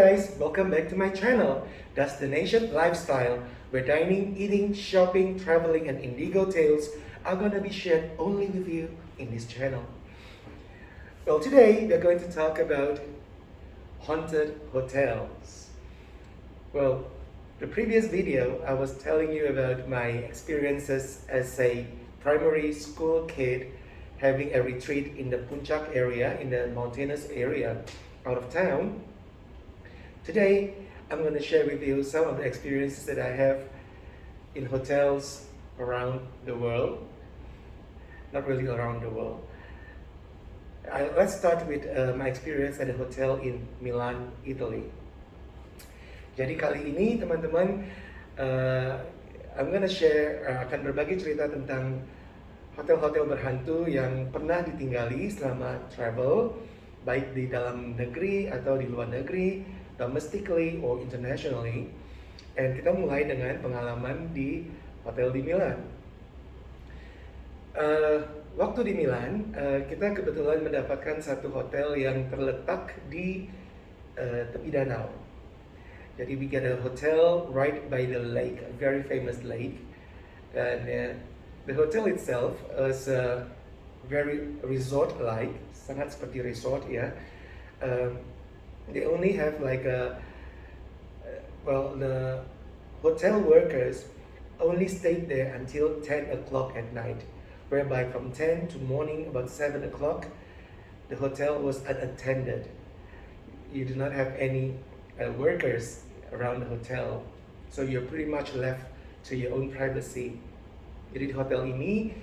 guys, welcome back to my channel, Destination Lifestyle, where dining, eating, shopping, traveling, and indigo tales are gonna be shared only with you in this channel. Well, today we're going to talk about haunted hotels. Well, the previous video I was telling you about my experiences as a primary school kid having a retreat in the Puncak area, in the mountainous area out of town. Today, I'm going to share with you some of the experiences that I have in hotels around the world. Not really around the world. Let's start with my experience at a hotel in Milan, Italy. Jadi kali ini teman-teman, I'm gonna share, akan berbagi cerita tentang hotel-hotel berhantu yang pernah ditinggali selama travel, baik di dalam negeri atau di luar negeri, domestically or internationally. And kita mulai dengan pengalaman di hotel di Milan. Waktu di Milan, kita kebetulan mendapatkan satu hotel yang terletak di tepi danau. Jadi we get a hotel right by the lake, a very famous lake. And the hotel itself is very resort-like, sangat seperti resort ya. They only have like the hotel workers only stayed there until 10 o'clock at night, whereby from 10 to morning about 7 o'clock, the hotel was unattended. You do not have any workers around the hotel, so you're pretty much left to your own privacy. Jadi di hotel ini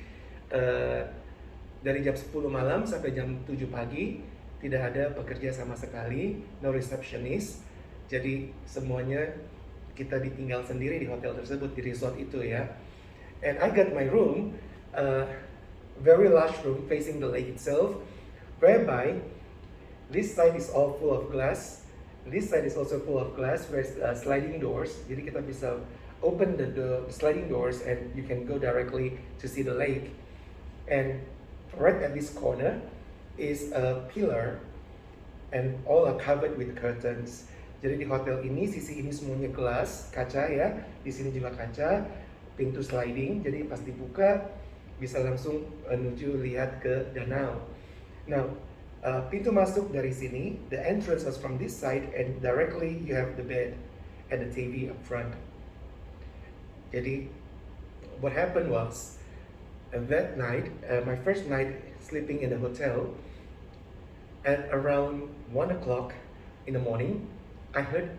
dari jam 10 malam sampai jam 7 pagi tidak ada pekerja sama sekali, no receptionist. Jadi semuanya kita ditinggal sendiri di hotel tersebut, di resort itu ya. And I got my room, very large room facing the lake itself, whereby this side is all full of glass. This side is also full of glass with sliding doors. Jadi kita bisa open the sliding doors and you can go directly to see the lake. And right at this corner is a pillar and all are covered with curtains. Jadi di hotel ini sisi ini semuanya gelas, kaca ya. Di sini juga kaca, pintu sliding. Jadi pas dibuka bisa langsung menuju lihat ke danau. Now, pintu masuk dari sini, the entrance was from this side and directly you have the bed and the TV up front. Jadi, what happened was, that night, my first night sleeping in the hotel, at around 1 o'clock in the morning, I heard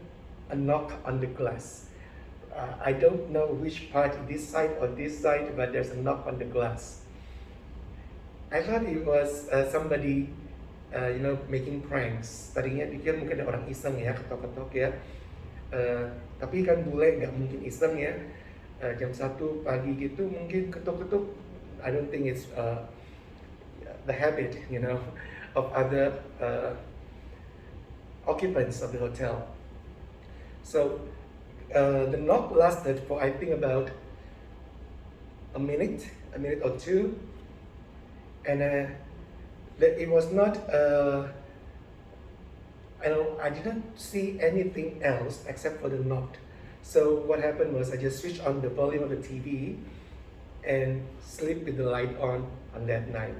a knock on the glass. I don't know which part, this side or this side, but there's a knock on the glass. I thought it was somebody making pranks. Tadinya pikir mungkin ada orang iseng ya, ketok-ketok ya. Tapi kan bule nggak mungkin iseng ya. Jam 1 pagi gitu mungkin ketok-ketok. I don't think it's the habit, of other occupants of the hotel. So the knock lasted for I think about a minute or two, and it was not. I didn't see anything else except for the knock. So what happened was I just switched on the volume of the TV and sleep with the light on that night.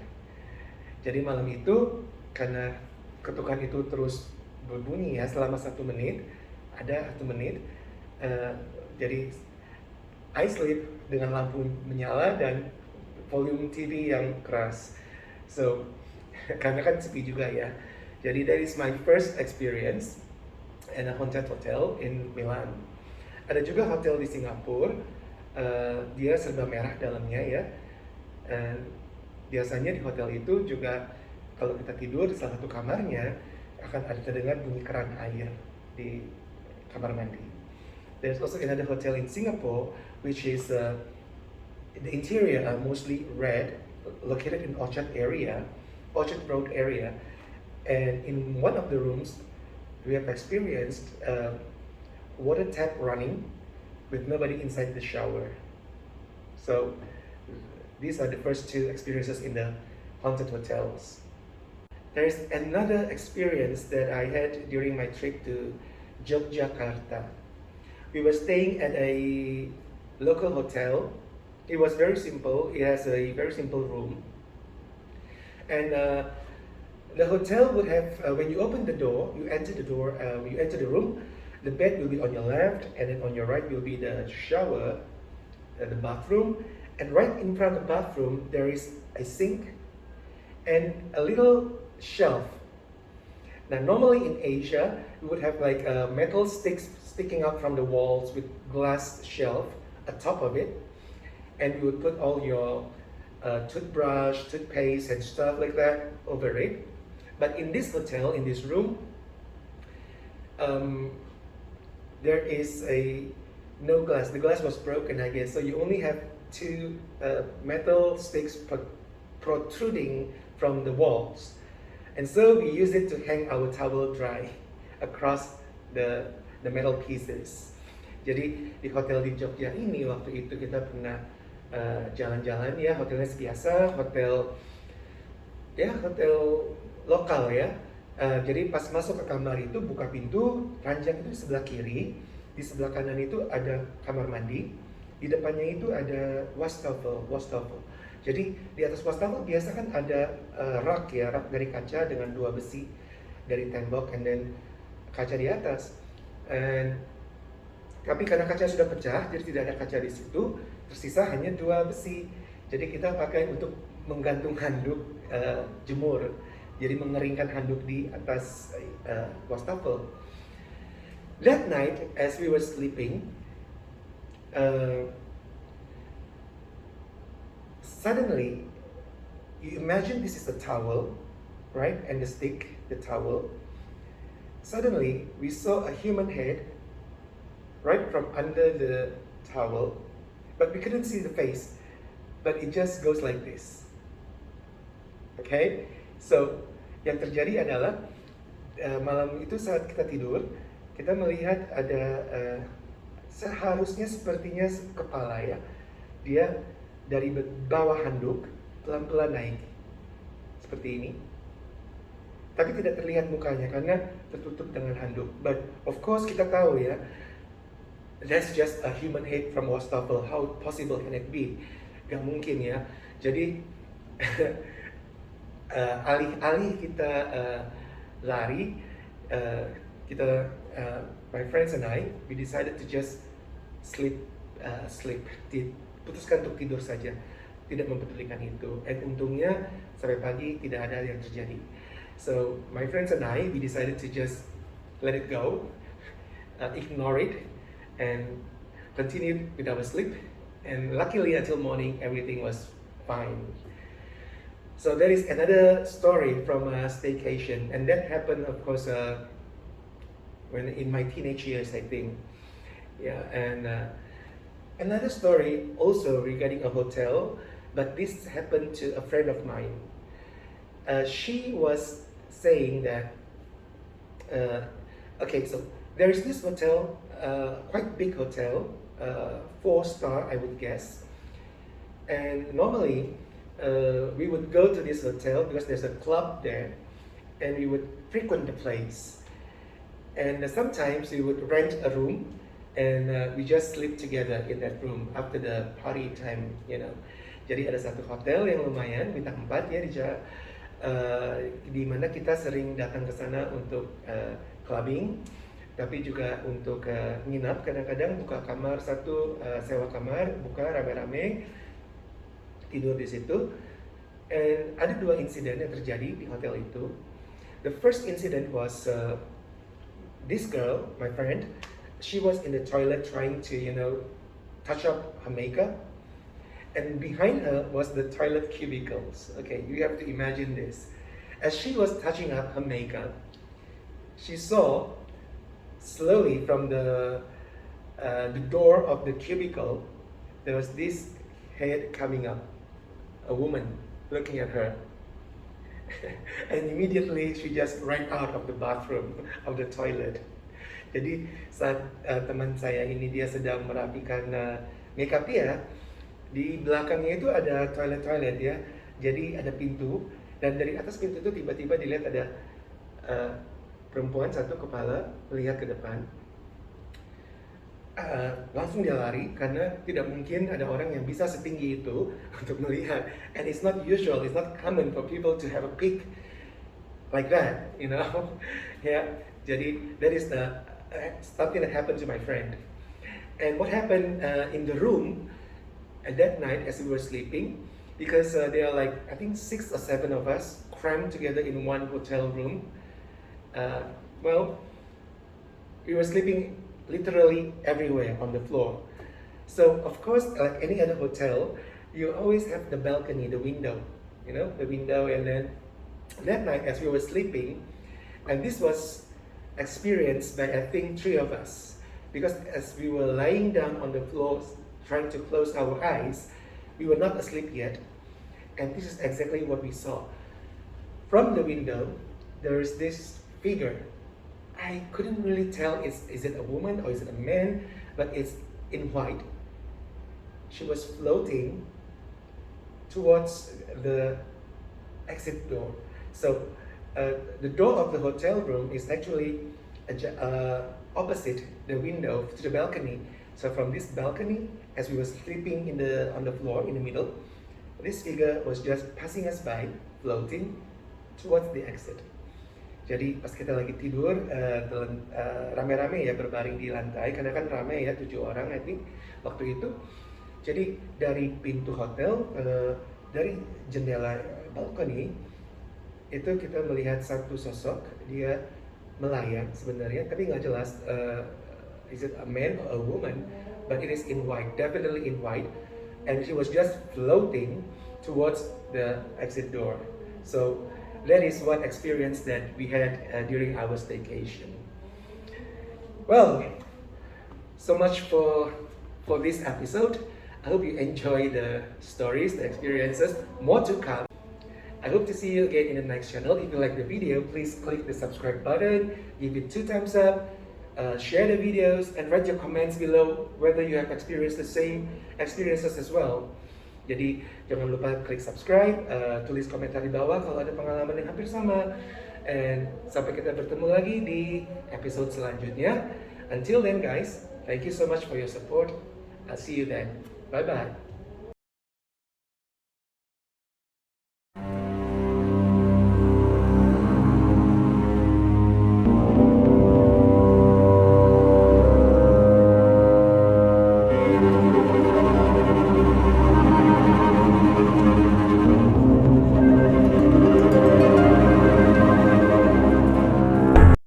Jadi malam itu karena ketukan itu terus berbunyi ya selama 1 menit, ada 1 menit. Jadi I sleep dengan lampu menyala dan volume TV yang keras. So karena kan sepi juga ya. Jadi that is my first experience in a haunted hotel in Milan. Ada juga hotel di Singapura, dia serba merah dalamnya ya. Biasanya di hotel itu juga kalau kita tidur di salah satu kamarnya akan ada terdengar bunyi keran air di kamar mandi. There's also another hotel in Singapore which is the interior are mostly red, located in Orchard Road area, and in one of the rooms we have experienced water tap running with nobody inside the shower. So these are the first 2 experiences in the haunted hotels. There's another experience that I had during my trip to Yogyakarta. We were staying at a local hotel. It was very simple. It has a very simple room. And the hotel would have, when you open the door, you enter the room, the bed will be on your left, and then on your right will be the shower, the bathroom. And right in front of the bathroom, there is a sink and a little shelf. Now, normally in Asia, we would have like metal sticks sticking out from the walls with glass shelf atop of it, and we would put all your toothbrush, toothpaste, and stuff like that over it. But in this hotel, in this room, there is no glass. The glass was broken, I guess. So you only have two metal sticks protruding from the walls. And so we use it to hang our towel dry across the metal pieces. Jadi di hotel di Jogja ini waktu itu kita pernah jalan-jalan ya, hotelnya biasa, hotel lokal ya. Jadi pas masuk ke kamar itu buka pintu, ranjang itu di sebelah kiri, di sebelah kanan itu ada kamar mandi, di depannya itu ada washtafel. Jadi di atas wastafel biasa kan ada rak dari kaca dengan dua besi dari tembok, and then kaca di atas. Tapi karena kaca sudah pecah, jadi tidak ada kaca di situ, tersisa hanya dua besi. Jadi kita pakai untuk menggantung handuk jemur. Jadi mengeringkan handuk di atas wastafel. That night, as we were sleeping, suddenly, you imagine this is a towel, right? And the stick, the towel. Suddenly, we saw a human head right from under the towel, but we couldn't see the face, but it just goes like this. Okay? So, yang terjadi adalah malam itu saat kita tidur, kita melihat ada seharusnya sepertinya kepala ya. Dia dari bawah handuk pelan-pelan naik seperti ini, tapi tidak terlihat mukanya karena tertutup dengan handuk. But of course kita tahu ya, that's just a human head from wastafel. How possible can it be? Gak mungkin ya. Jadi alih-alih kita lari, my friends and I, we decided to just sleep. Putuskan untuk tidur saja, tidak mempedulikan itu. And untungnya sampai pagi tidak ada yang terjadi. So my friends and I, we decided to just let it go, ignore it, and continue with our sleep. And luckily until morning, everything was fine. So there is another story from a staycation, and that happened, of course, when in my teenage years, I think. Yeah, and another story also regarding a hotel, but this happened to a friend of mine. She was saying that, okay, so there is this hotel, quite big hotel, 4-star, I would guess, and normally we would go to this hotel because there's a club there, and we would frequent the place. And sometimes we would rent a room, and we just sleep together in that room after the party time, you know. Jadi ada satu hotel yang lumayan, bintang 4 ya, di mana kita sering datang ke sana untuk clubbing, tapi juga untuk nginap. Kadang-kadang buka kamar satu, sewa kamar, buka rame-rame, tidur di situ. And ada 2 insiden yang terjadi di hotel itu. The first incident was this girl, my friend, she was in the toilet trying to, touch up her makeup. And behind her was the toilet cubicles. Okay, you have to imagine this. As she was touching up her makeup, she saw slowly from the door of the cubicle, there was this head coming up, a woman looking at her. And immediately she just ran out of the bathroom, of the toilet. Jadi saat teman saya ini dia sedang merapikan makeup dia, di belakangnya itu ada toilet ya. Jadi ada pintu, dan dari atas pintu itu tiba-tiba dilihat ada perempuan satu kepala melihat ke depan. Langsung dia lari karena tidak mungkin ada orang yang bisa setinggi itu untuk melihat. And it's not usual, it's not common for people to have a peak like that, you know. Yeah, jadi that is the something that happened to my friend. And what happened in the room at that night as we were sleeping, because there are like I think 6 or 7 of us crammed together in one hotel room. Well, we were sleeping literally everywhere on the floor. So of course, like any other hotel, you always have the balcony, the window, you know, the window. And then that night as we were sleeping, and this was experienced by I think 3 of us, because as we were lying down on the floor trying to close our eyes, we were not asleep yet, and this is exactly what we saw. From the window, there is this figure. I couldn't really tell is it a woman or is it a man, but it's in white. She was floating towards the exit door. So the door of the hotel room is actually opposite the window to the balcony. So from this balcony, as we were sleeping on the floor in the middle, this figure was just passing us by, floating towards the exit. Jadi pas kita lagi tidur, rame-rame ya berbaring di lantai, karena kan rame ya 7 orang I think waktu itu. Jadi dari pintu hotel, dari jendela balkoni itu kita melihat satu sosok, dia melayang sebenarnya, tapi nggak jelas is it a man or a woman, but it is in white, definitely in white, and she was just floating towards the exit door. So that is one experience that we had during our staycation. Well, so much for this episode. I hope you enjoy the stories, the experiences, more to come. I hope to see you again in the next channel. If you like the video, please click the subscribe button, give it 2 thumbs up, share the videos, and write your comments below whether you have experienced the same experiences as well. Jadi jangan lupa klik subscribe, tulis komentar di bawah kalau ada pengalaman yang hampir sama. And sampai kita bertemu lagi di episode selanjutnya. Until then guys, thank you so much for your support. I'll see you then. Bye bye.